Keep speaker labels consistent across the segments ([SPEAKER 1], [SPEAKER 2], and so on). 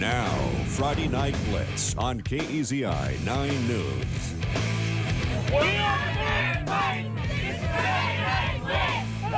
[SPEAKER 1] Now, Friday Night Blitz on KEZI 9 News.
[SPEAKER 2] We are terrified! It's Friday Night Blitz!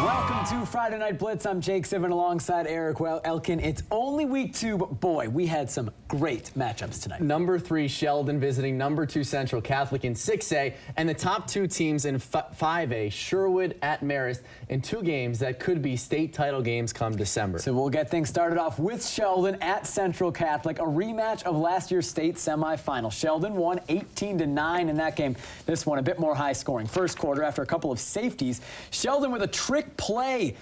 [SPEAKER 3] Welcome to Friday Night Blitz. I'm Jake Sivan alongside Eric Elkin. It's only week 2, but boy, we had some great matchups tonight.
[SPEAKER 4] Number 3 Sheldon visiting number 2 Central Catholic in 6A, and the top 2 teams in 5A, Sherwood at Marist, in 2 games that could be state title games come December.
[SPEAKER 3] So we'll get things started off with Sheldon at Central Catholic, a rematch of last year's state semifinal. Sheldon won 18-9 in that game. This one a bit more high scoring. First quarter, after a couple of safeties, Sheldon with a trick play.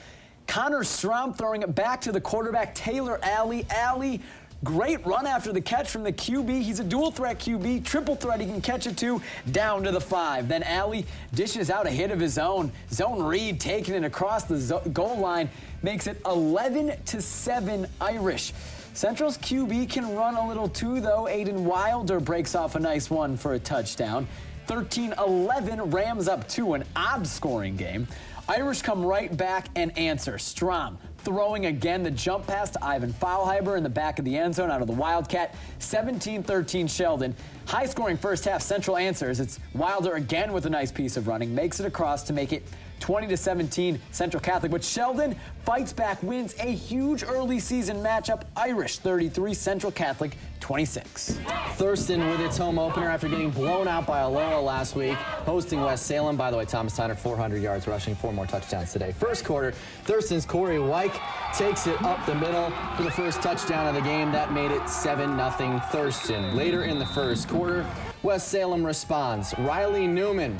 [SPEAKER 3] Connor Strom throwing it back to the quarterback, Taylor Alley. Great run after the catch from the QB. He's a dual threat QB, triple threat he can catch it to, down to the 5. Then Alley dishes out a hit of his own. Zone read taking it across the goal line, makes it 11-7 Irish. Central's QB can run a little too, though. Aiden Wilder breaks off a nice one for a touchdown. 13-11, Rams up 2, an odd scoring game. Irish come right back and answer. Strom throwing again the jump pass to Ivan Faulheiber in the back of the end zone out of the Wildcat. 17-13 Sheldon. High scoring first half. Central answers. It's Wilder again with a nice piece of running. Makes it across to make it 20-17 Central Catholic. But Sheldon fights back, wins a huge early season matchup. Irish 33, Central Catholic 26.
[SPEAKER 4] Thurston with its home opener after getting blown out by Aloha last week, hosting West Salem. By the way, Thomas Tyner 400 yards rushing, 4 more touchdowns today. First quarter, Thurston's Corey Wyke takes it up the middle for the first touchdown of the game. That made it 7-0 Thurston. Later in the first quarter, West Salem responds. Riley Newman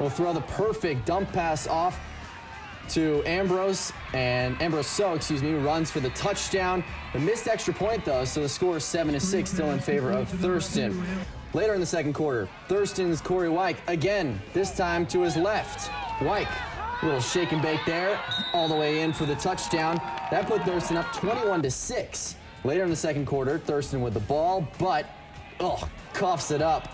[SPEAKER 4] will throw the perfect dump pass off to Ambrose, and runs for the touchdown. The missed extra point, though, so the score is 7-6, still in favor of Thurston. Later in the second quarter, Thurston's Corey Wyke again, this time to his left. Wyke, a little shake and bake there, all the way in for the touchdown. That put Thurston up 21-6. Later in the second quarter, Thurston with the ball, but, coughs it up.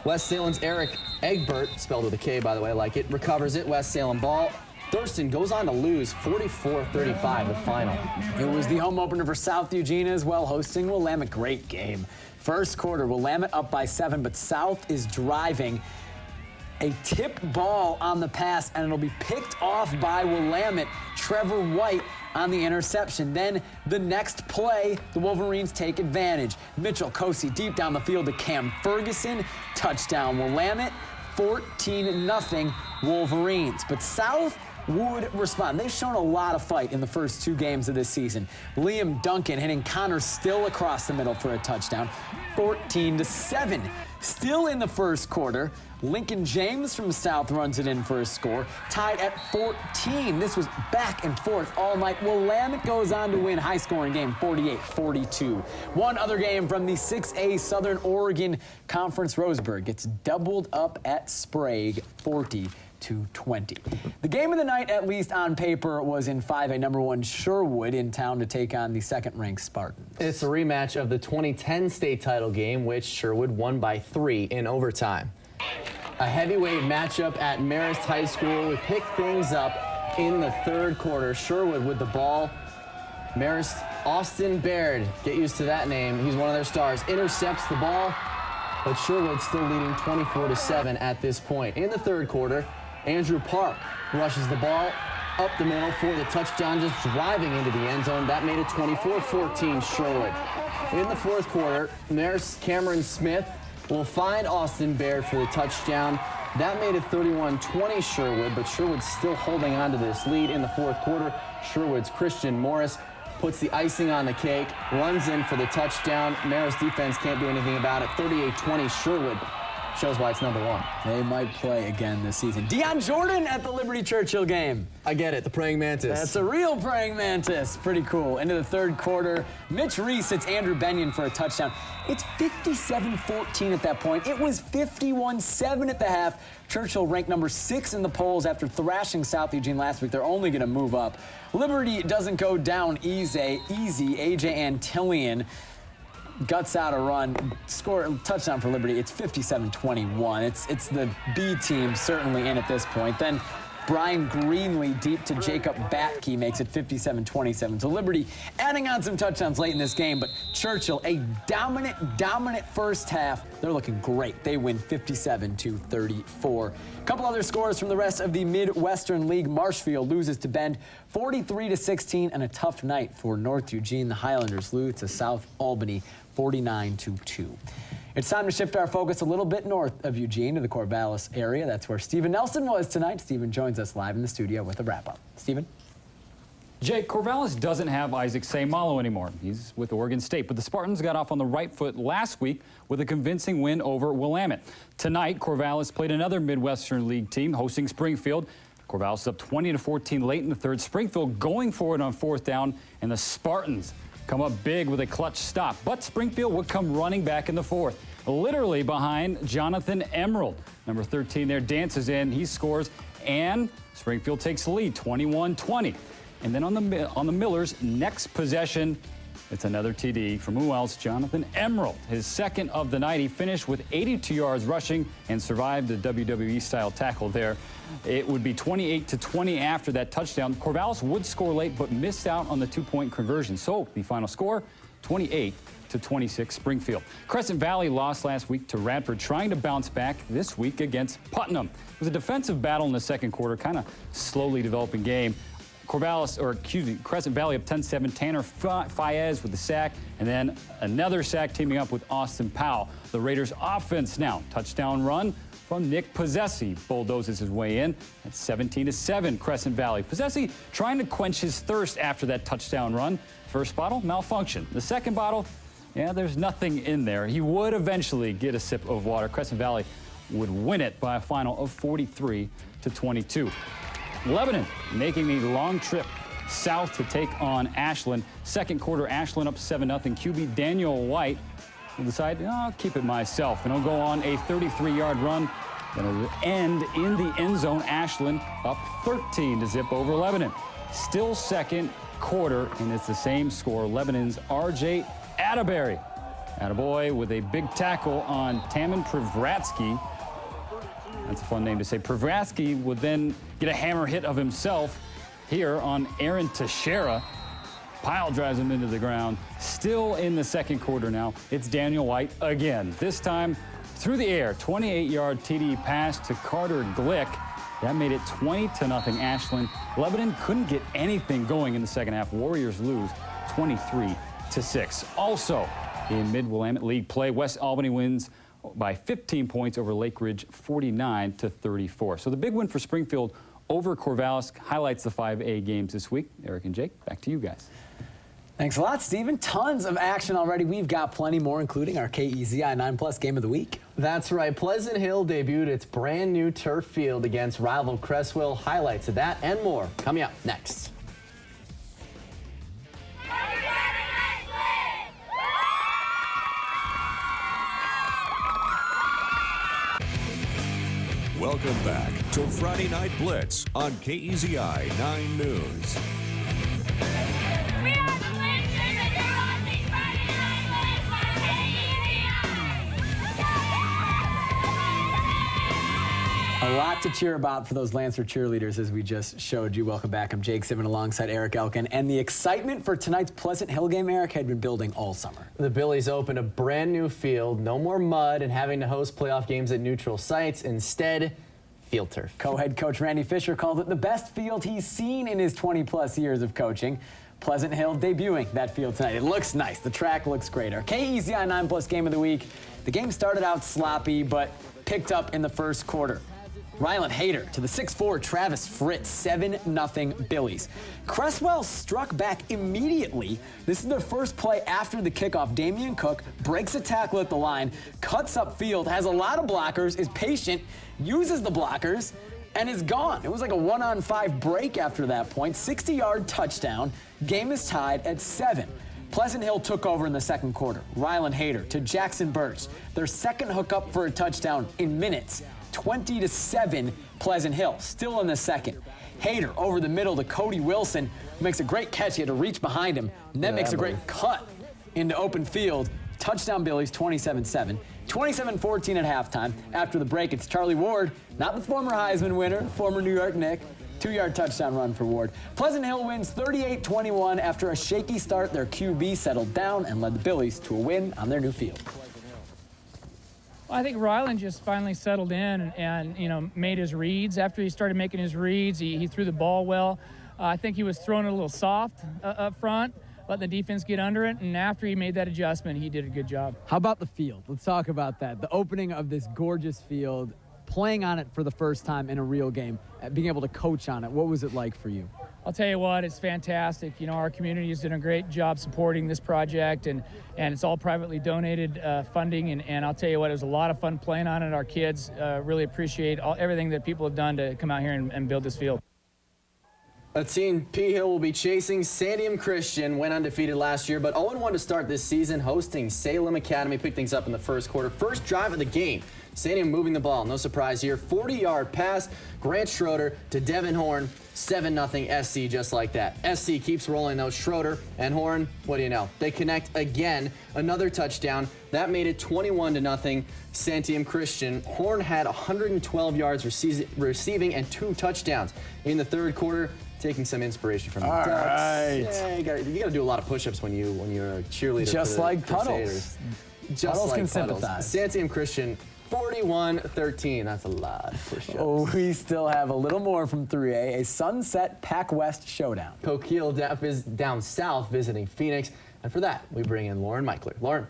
[SPEAKER 4] West Salem's Eric Egbert, spelled with a K, by the way, I like it, recovers it. West Salem ball. Thurston goes on to lose 44-35 the final.
[SPEAKER 3] It was the home opener for South Eugene as well, hosting Willamette. Great game. First quarter, Willamette up by 7, but South is driving. A tip ball on the pass, and it'll be picked off by Willamette. Trevor White on the interception. Then the next play, the Wolverines take advantage. Mitchell Cosi deep down the field to Cam Ferguson. Touchdown Willamette, 14-0 Wolverines. But South would respond. They've shown a lot of fight in the first 2 games of this season. Liam Duncan hitting Connor Still across the middle for a touchdown, 14-7. Still in the first quarter, Lincoln James from South runs it in for a score, tied at 14. This was back and forth all night. Willamette goes on to win, high-scoring game, 48-42. One other game from the 6A Southern Oregon Conference, Roseburg gets doubled up at Sprague, 40-20. The game of the night, at least on paper, was in 5A number 1 Sherwood in town to take on the second-ranked Spartans.
[SPEAKER 4] It's a rematch of the 2010 state title game, which Sherwood won by 3 in overtime. A heavyweight matchup at Marist High School. We pick things up in the third quarter. Sherwood with the ball. Marist, Austin Baird, get used to that name. He's one of their stars. Intercepts the ball, but Sherwood still leading 24-7 at this point. In the third quarter, Andrew Park rushes the ball up the middle for the touchdown, just driving into the end zone. That made it 24-14 Sherwood. In the fourth quarter, Marist Cameron Smith will find Austin Baird for the touchdown. That made it 31-20 Sherwood, but Sherwood's still holding on to this lead in the fourth quarter. Sherwood's Christian Morris puts the icing on the cake, runs in for the touchdown. Marist defense can't do anything about it. 38-20 Sherwood. Shows why it's number 1.
[SPEAKER 3] They might play again this season. Deion Jordan at the Liberty Churchill game.
[SPEAKER 4] I get it, the praying mantis.
[SPEAKER 3] That's a real praying mantis. Pretty cool. Into the third quarter, Mitch Reese hits Andrew Benyon for a touchdown. It's 57-14 at that point. It was 51-7 at the half. Churchill ranked number 6 in the polls after thrashing South Eugene last week. They're only going to move up. Liberty doesn't go down easy. AJ Antillion guts out a run, score a touchdown for Liberty. It's 57-21. It's the B team certainly in at this point. Then Brian Greenlee deep to Jacob Batke makes it 57-27. So Liberty adding on some touchdowns late in this game, but Churchill, a dominant first half. They're looking great. They win 57-34. A couple other scores from the rest of the Midwestern League. Marshfield loses to Bend 43-16, and a tough night for North Eugene. The Highlanders lose to South Albany 49-2. It's time to shift our focus a little bit north of Eugene to the Corvallis area. That's where Stephen Nelson was tonight. Stephen joins us live in the studio with a wrap-up. Stephen?
[SPEAKER 5] Jake, Corvallis doesn't have Isaac Seumalo anymore. He's with Oregon State, but the Spartans got off on the right foot last week with a convincing win over Willamette. Tonight, Corvallis played another Midwestern League team hosting Springfield. Corvallis is up 20-14 late in the third. Springfield going for it on fourth down, and the Spartans come up big with a clutch stop. But Springfield would come running back in the fourth, literally behind Jonathan Emerald. Number 13 there dances in, he scores, and Springfield takes the lead, 21-20. And then on the Millers' next possession, it's another TD from who else? Jonathan Emerald, his second of the night. He finished with 82 yards rushing and survived the WWE-style tackle there. It would be 28-20 after that touchdown. Corvallis would score late, but missed out on the two-point conversion. So the final score, 28-26 Springfield. Crescent Valley lost last week to Radford, trying to bounce back this week against Putnam. It was a defensive battle in the second quarter, kind of slowly developing game. Crescent Valley up 10-7. Tanner Faez with the sack, and then another sack teaming up with Austin Powell. The Raiders' offense now, touchdown run from Nick Possessi. Bulldozes his way in at 17-7 Crescent Valley. Possessi trying to quench his thirst after that touchdown run. First bottle, malfunction. The second bottle, yeah, there's nothing in there. He would eventually get a sip of water. Crescent Valley would win it by a final of 43-22. Lebanon making the long trip south to take on Ashland. Second quarter, Ashland up 7-0. QB Daniel White will decide, I'll keep it myself, and he'll go on a 33-yard run. That'll end in the end zone. Ashland up 13-0 over Lebanon. Still second quarter, and it's the same score. Lebanon's R.J. Atterbury. Attaboy with a big tackle on Taman Pravratsky. That's a fun name to say. Pravratsky would then get a hammer hit of himself here on Aaron Teixeira. Pile drives him into the ground. Still in the second quarter now. It's Daniel White again. This time through the air. 28-yard TD pass to Carter Glick. That made it 20-0 Ashland. Lebanon couldn't get anything going in the second half. Warriors lose 23-6. Also in Mid-Willamette League play, West Albany wins by 15 points over Lake Ridge, 49-34. So the big win for Springfield over Corvallis highlights the 5A games this week. Eric and Jake, back to you guys.
[SPEAKER 3] Thanks a lot, Stephen. Tons of action already. We've got plenty more, including our KEZI 9+ game of the week.
[SPEAKER 4] That's right. Pleasant Hill debuted its brand new turf field against rival Creswell. Highlights of that and more coming up next.
[SPEAKER 1] Welcome back to Friday Night Blitz on KEZI 9 News.
[SPEAKER 2] We are the Blitzers, and you're watching Friday Night Blitz on KEZI.
[SPEAKER 3] A lot to cheer about for those Lancer cheerleaders, as we just showed you. Welcome back. I'm Jake Simmons alongside Eric Elkin. And the excitement for tonight's Pleasant Hill game, Eric, had been building all summer.
[SPEAKER 4] The Billies opened a brand new field, no more mud and having to host playoff games at neutral sites. Instead, field turf. Co-head coach Randy Fisher called it the best field he's seen in his 20+ years of coaching. Pleasant Hill debuting that field tonight. It looks nice. The track looks great. Our KEZI 9+ game of the week. The game started out sloppy, but picked up in the first quarter. Ryland Hayter to the 6'4" Travis Fritz, 7-0 Billies. Creswell struck back immediately. This is their first play after the kickoff. Damian Cook breaks a tackle at the line, cuts upfield, has a lot of blockers, is patient, uses the blockers, and is gone. It was like a 1-on-5 break after that point. 60-yard touchdown. Game is tied at 7. Pleasant Hill took over in the second quarter. Ryland Hayter to Jackson Birch, their second hookup for a touchdown in minutes. 20-7 Pleasant Hill, still in the second. Hayter over the middle to Cody Wilson, who makes a great catch. He had to reach behind him, and then makes a great cut into open field. Touchdown Billies, 27-7. 27-14 at halftime. After the break, it's Charlie Ward, not the former Heisman winner, former New York Knick,
[SPEAKER 3] 2-yard touchdown run for Ward. Pleasant Hill wins 38-21 after a shaky start. Their QB settled down and led the Billies to a win on their new field.
[SPEAKER 6] Well, I think Ryland just finally settled in and made his reads. After he started making his reads, he threw the ball well. I think he was throwing it a little soft up front, letting the defense get under it, and after he made that adjustment, he did a good job.
[SPEAKER 7] How about the field? Let's talk about that. The opening of this gorgeous field, playing on it for the first time in a real game, being able to coach on it. What was it like for you?
[SPEAKER 6] I'll tell you what, it's fantastic. Our community has done a great job supporting this project, and it's all privately donated funding, and I'll tell you what, it was a lot of fun playing on it. Our kids really appreciate everything that people have done to come out here and build this field.
[SPEAKER 4] A team P Hill will be chasing. Sandium Christian went undefeated last year, but 0-1 to start this season, hosting Salem Academy. Picked things up in the first quarter. First drive of the game. Sandium moving the ball. No surprise here. 40-yard pass. Grant Schroeder to Devin Horn. 7-0 SC just like that. SC keeps rolling though. Schroeder and Horn, what do you know? They connect again. Another touchdown. That made it 21-0. Santiam Christian. Horn had 112 yards receiving and 2 touchdowns in the third quarter. Taking some inspiration from the Ducks.
[SPEAKER 3] Right.
[SPEAKER 4] Yeah, you got to do a lot of push-ups when you're a cheerleader.
[SPEAKER 3] Just
[SPEAKER 4] for the
[SPEAKER 3] like
[SPEAKER 4] Crusaders.
[SPEAKER 3] Puddles.
[SPEAKER 4] Just
[SPEAKER 3] Puddles
[SPEAKER 4] like
[SPEAKER 3] can
[SPEAKER 4] Puddles.
[SPEAKER 3] sympathize.
[SPEAKER 4] Santiam Christian, 41-13. That's a lot of push-ups.
[SPEAKER 3] Oh, we still have a little more from 3A, a Sunset Pac West showdown.
[SPEAKER 4] Coquille is down south visiting Phoenix, and for that, we bring in Lauren Michler. Lauren.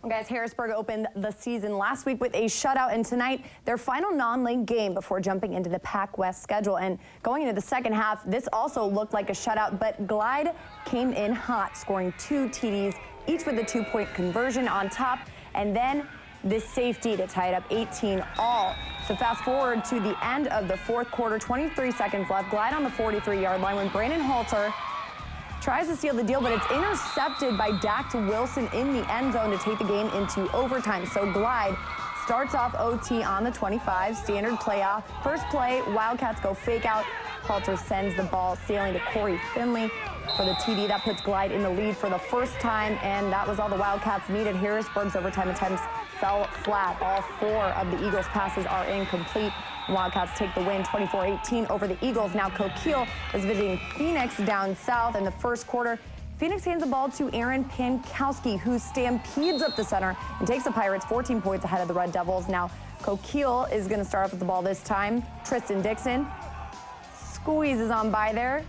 [SPEAKER 8] Well, guys, Harrisburg opened the season last week with a shutout, and tonight their final non-league game before jumping into the Pac West schedule. And going into the second half, this also looked like a shutout, but Glide came in hot, scoring 2 TDs, each with a 2-point conversion on top, and then this safety to tie it up 18 all. So fast forward to the end of the fourth quarter, 23 seconds left. Glide on the 43-yard line when Brandon Halter tries to seal the deal, but it's intercepted by Dak to Wilson in the end zone to take the game into overtime. So Glide starts off OT on the 25, standard playoff. First play, Wildcats go fake out. Halter sends the ball sailing to Corey Finley for the TD. That puts Glide in the lead for the first time, and that was all the Wildcats needed. Harrisburg's overtime attempts fell flat. All 4 of the Eagles' passes are incomplete. Wildcats take the win 24-18 over the Eagles. Now Coquille is visiting Phoenix down south in the first quarter. Phoenix hands the ball to Aaron Pankowski, who stampedes up the center and takes the Pirates 14 points ahead of the Red Devils. Now Coquille is going to start off with the ball this time. Tristan Dixon squeezes on by there,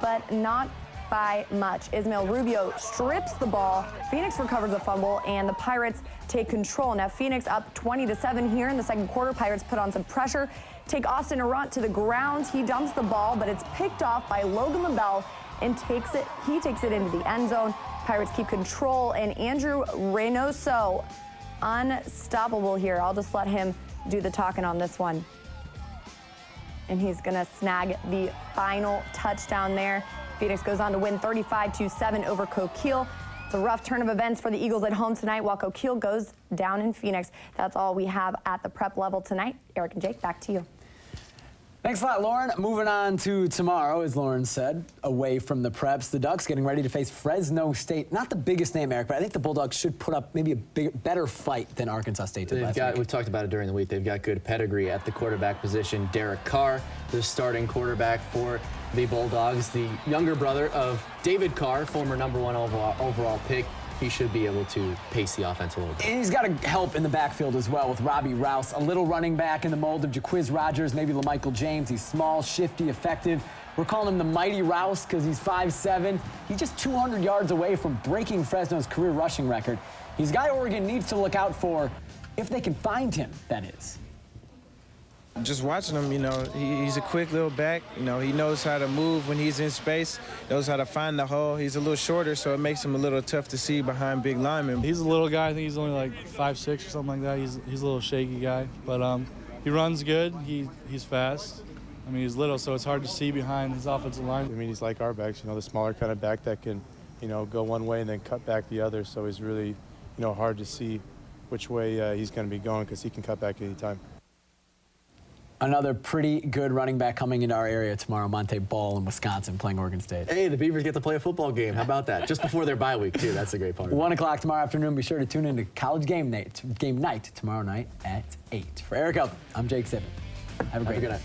[SPEAKER 8] but not by much. Ismail Rubio strips the ball. Phoenix recovers a fumble, and the Pirates take control. Now Phoenix up 20-7 here in the second quarter. Pirates put on some pressure, take Austin Arant to the ground. He dumps the ball, but it's picked off by Logan LaBelle and he takes it into the end zone. Pirates keep control, and Andrew Reynoso, unstoppable here. I'll just let him do the talking on this one. And he's gonna snag the final touchdown there. Phoenix goes on to win 35-7 over Coquille. It's a rough turn of events for the Eagles at home tonight while Coquille goes down in Phoenix. That's all we have at the prep level tonight. Eric and Jake, back to you.
[SPEAKER 3] Thanks a lot, Lauren. Moving on to tomorrow, as Lauren said, away from the preps, the Ducks getting ready to face Fresno State. Not the biggest name, Eric, but I think the Bulldogs should put up maybe a better fight than Arkansas State did last week.
[SPEAKER 4] We've talked about it during the week. They've got good pedigree at the quarterback position. Derek Carr, the starting quarterback for the Bulldogs, the younger brother of David Carr, former #1 overall pick. He should be able to pace the offense a little bit.
[SPEAKER 3] And he's got to help in the backfield as well with Robbie Rouse, a little running back in the mold of Jaquiz Rogers, maybe LaMichael James. He's small, shifty, effective. We're calling him the Mighty Rouse because he's 5'7". He's just 200 yards away from breaking Fresno's career rushing record. He's a guy Oregon needs to look out for if they can find him, that is.
[SPEAKER 9] Just watching him, he's a quick little back. He knows how to move when he's in space, knows how to find the hole. He's a little shorter, so it makes him a little tough to see behind big linemen.
[SPEAKER 10] He's a little guy. I think he's only like 5'6" or something like that. He's a little shaky guy, but he runs good. He's fast. I mean, he's little, so it's hard to see behind his offensive line.
[SPEAKER 11] I mean, he's like our backs, the smaller kind of back that can, go one way and then cut back the other. So he's really, hard to see which way he's going to be going because he can cut back any time.
[SPEAKER 3] Another pretty good running back coming into our area tomorrow, Monte Ball in Wisconsin, playing Oregon State.
[SPEAKER 4] Hey, the Beavers get to play a football game. How about that? Just before their bye week, too. That's the great part.
[SPEAKER 3] 1 o'clock tomorrow afternoon. Be sure to tune in to College Game Night tomorrow night at 8. For Eric Elton, I'm Jake Sibbett. Have a great night.